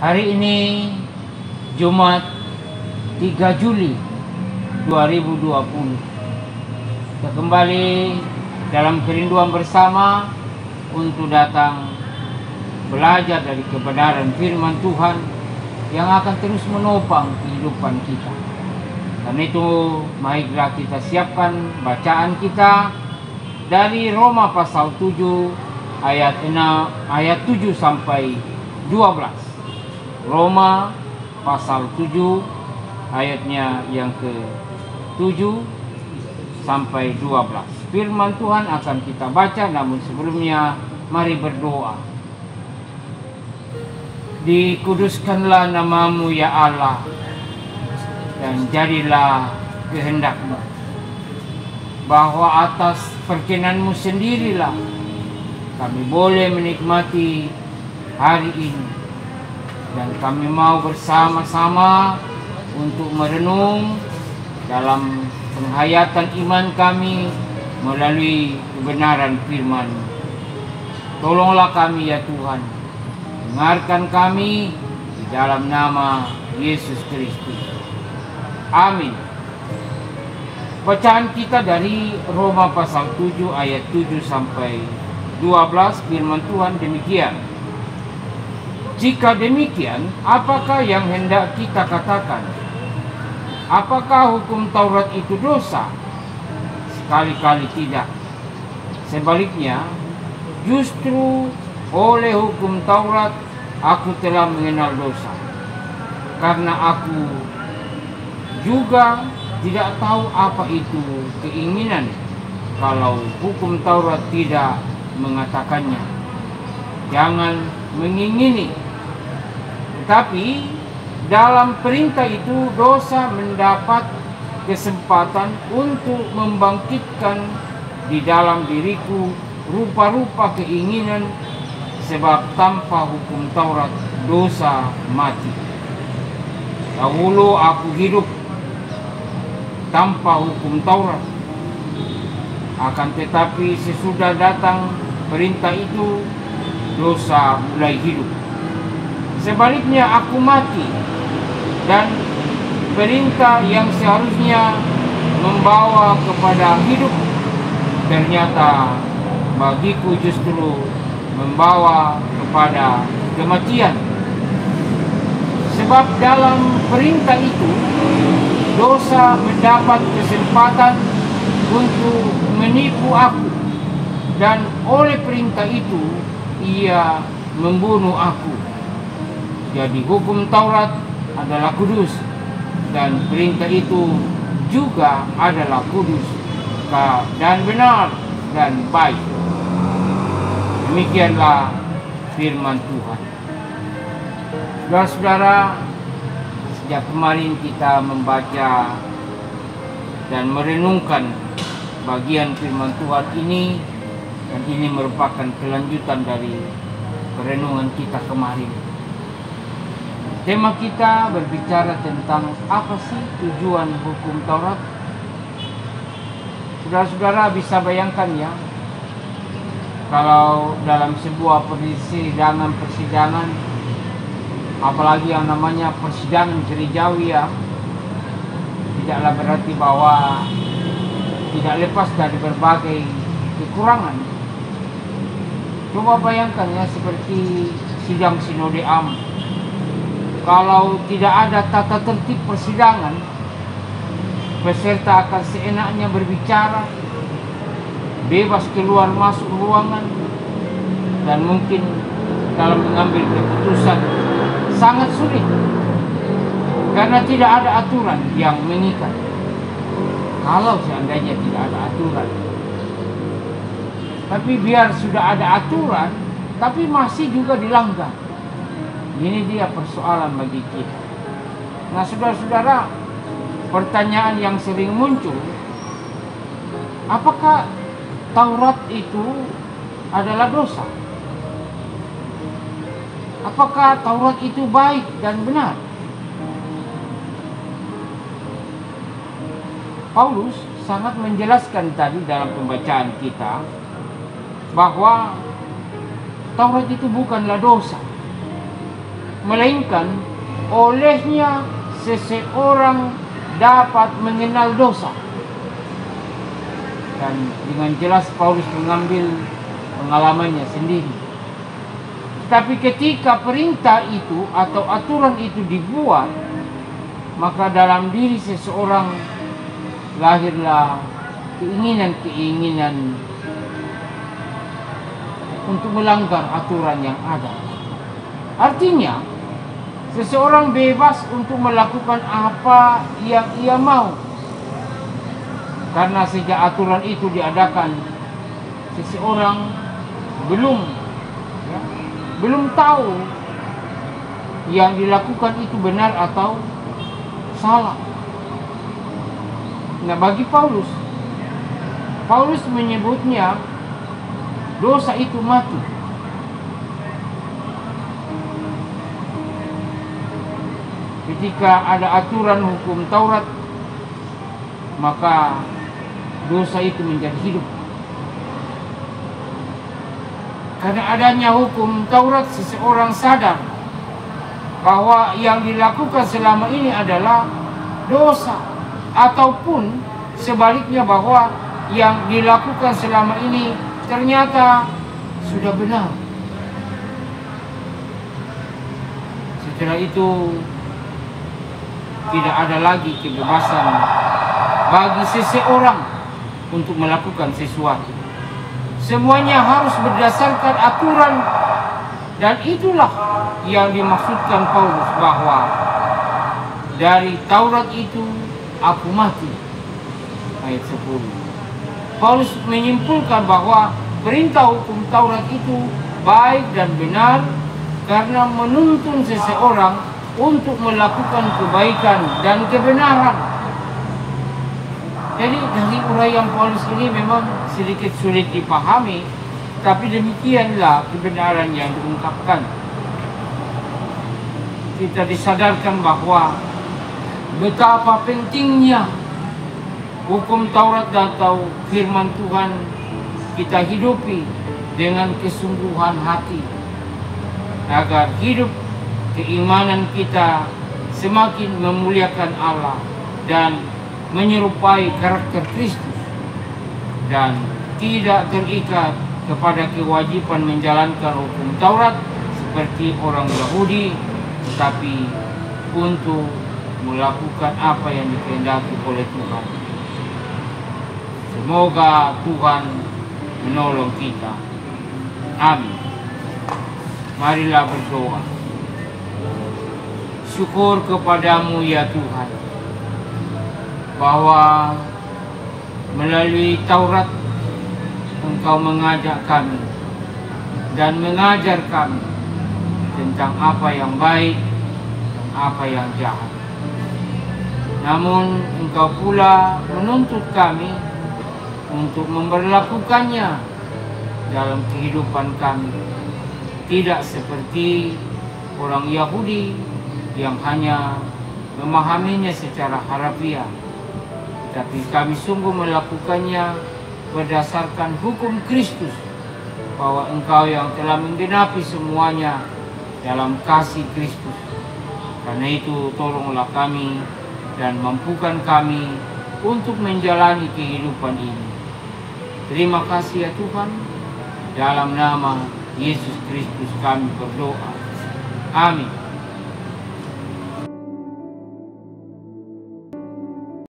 Hari ini Jumat 3 Juli 2020. Kita kembali dalam kerinduan bersama untuk datang belajar dari kebenaran firman Tuhan yang akan terus menopang kehidupan kita. Karena itu marilah kita siapkan bacaan kita dari Roma pasal 7 ayat 7 sampai 12. Roma pasal 7 ayatnya yang ke-7 sampai 12. Firman Tuhan akan kita baca, namun sebelumnya mari berdoa. Dikuduskanlah namamu ya Allah, dan jadilah kehendak-Mu, bahwa atas perkenanmu sendirilah kami boleh menikmati hari ini, dan kami mau bersama-sama untuk merenung dalam penghayatan iman kami melalui kebenaran firman. Tolonglah kami ya Tuhan, dengarkan kami di dalam nama Yesus Kristus. Amin. Bacaan kita dari Roma pasal 7 ayat 7 sampai 12. Firman Tuhan demikian. Jika demikian, apakah yang hendak kita katakan? Apakah hukum Taurat itu dosa? Sekali-kali tidak. Sebaliknya, justru oleh hukum Taurat aku telah mengenal dosa, karena aku juga tidak tahu apa itu keinginan kalau hukum Taurat tidak mengatakannya. Jangan mengingini. Tetapi dalam perintah itu dosa mendapat kesempatan untuk membangkitkan di dalam diriku rupa-rupa keinginan, sebab tanpa hukum Taurat dosa mati. Dahulu aku hidup tanpa hukum Taurat, akan tetapi sesudah datang perintah itu, dosa mulai hidup. Sebaliknya aku mati, dan perintah yang seharusnya membawa kepada hidup ternyata bagiku justru membawa kepada kematian. Sebab dalam perintah itu dosa mendapat kesempatan untuk menipu aku, dan oleh perintah itu ia membunuh aku. Jadi hukum Taurat adalah kudus, dan perintah itu juga adalah kudus dan benar dan baik. Demikianlah firman Tuhan. Saudara-saudara, sejak kemarin kita membaca dan merenungkan bagian firman Tuhan ini, dan ini merupakan kelanjutan dari perenungan kita kemarin. Tema kita berbicara tentang apa sih tujuan hukum Taurat. Saudara-saudara bisa bayangkan ya, kalau dalam sebuah persidangan, apalagi yang namanya persidangan gerejawi ya, tidaklah berarti bahwa tidak lepas dari berbagai kekurangan. Coba bayangkan ya, seperti sidang sinode am. Kalau tidak ada tata tertib persidangan, peserta akan seenaknya berbicara, bebas keluar masuk ruangan, dan mungkin dalam mengambil keputusan sangat sulit, karena tidak ada aturan yang mengikat. Kalau seandainya tidak ada aturan, tapi biar sudah ada aturan, tapi masih juga dilanggar. Ini dia persoalan bagi kita. Nah, saudara-saudara, pertanyaan yang sering muncul, apakah Taurat itu adalah dosa? Apakah Taurat itu baik dan benar? Paulus sangat menjelaskan tadi dalam pembacaan kita bahwa Taurat itu bukanlah dosa. melainkan olehnya seseorang dapat mengenal dosa. Dan dengan jelas Paulus mengambil pengalamannya sendiri. Tapi ketika perintah itu atau aturan itu dibuat, maka dalam diri seseorang lahirlah keinginan-keinginan untuk melanggar aturan yang ada. Artinya, seseorang bebas untuk melakukan apa yang ia mau. Karena sejak aturan itu diadakan, seseorang belum tahu yang dilakukan itu benar atau salah. Nah, bagi Paulus menyebutnya dosa itu mati. Ketika ada aturan hukum Taurat, maka dosa itu menjadi hidup. Karena adanya hukum Taurat, seseorang sadar bahwa yang dilakukan selama ini adalah dosa, ataupun sebaliknya bahwa yang dilakukan selama ini ternyata sudah benar. Setelah itu tidak ada lagi kebebasan bagi seseorang untuk melakukan sesuatu. Semuanya harus berdasarkan aturan, dan itulah yang dimaksudkan Paulus bahwa dari Taurat itu aku mati. Ayat 10. Paulus menyimpulkan bahwa perintah hukum Taurat itu baik dan benar karena menuntun seseorang untuk melakukan kebaikan dan kebenaran. Jadi dari uraian Paulus ini memang sedikit sulit dipahami, tapi demikianlah kebenaran yang diungkapkan. Kita disadarkan bahwa betapa pentingnya hukum Taurat atau firman Tuhan kita hidupi dengan kesungguhan hati, agar hidup keimanan kita semakin memuliakan Allah dan menyerupai karakter Kristus, dan tidak terikat kepada kewajiban menjalankan hukum Taurat seperti orang Yahudi, tetapi untuk melakukan apa yang dikehendaki oleh Tuhan. Semoga Tuhan menolong kita. Amin. Marilah berdoa. Syukur kepadamu ya Tuhan, bahwa melalui Taurat Engkau mengajak kami dan mengajar kami tentang apa yang baik dan apa yang jahat. Namun Engkau pula menuntut kami untuk memberlakukannya dalam kehidupan kami, tidak seperti orang Yahudi yang hanya memahaminya secara harafiah, tapi kami sungguh melakukannya berdasarkan hukum Kristus, bahwa Engkau yang telah menggenapi semuanya dalam kasih Kristus. Karena itu tolonglah kami dan mampukan kami untuk menjalani kehidupan ini. Terima kasih ya Tuhan. Dalam nama Yesus Kristus kami berdoa. Amin.